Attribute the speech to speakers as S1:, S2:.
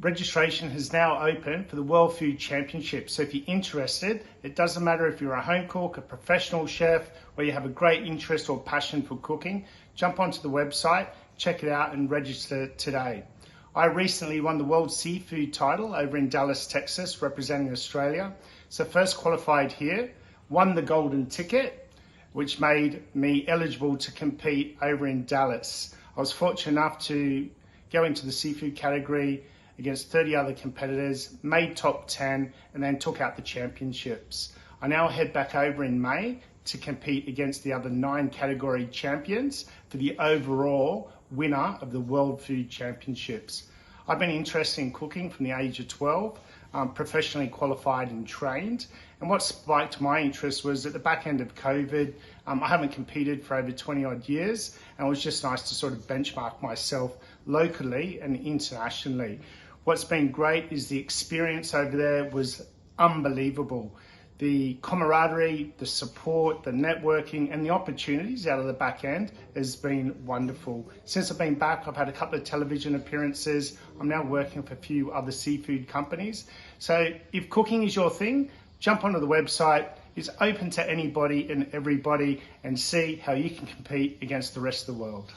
S1: registration has now opened for the World Food Championship. So if you're interested, it doesn't matter if you're a home cook, a professional chef, or you have a great interest or passion for cooking, jump onto the website, check it out and register today. I recently won the World Seafood title over in Dallas, Texas, representing Australia. So first qualified here, won the golden ticket, which made me eligible to compete over in Dallas. I was fortunate enough to go into the seafood category against 30 other competitors, made top 10, and then took out the championships. I now head back over in May to compete against the other 9 category champions for the overall winner of the World Food Championships. I've been interested in cooking from the age of 12, professionally qualified and trained. And what spiked my interest was at the back end of COVID, I haven't competed for over 20 odd years, and it was just nice to sort of benchmark myself locally and internationally. What's been great is the experience over there was unbelievable. The camaraderie, the support, the networking, and the opportunities out of the back end has been wonderful. Since I've been back, I've had a couple of television appearances. I'm now working for a few other seafood companies. So if cooking is your thing, jump onto the website. It's open to anybody and everybody, and see how you can compete against the rest of the world.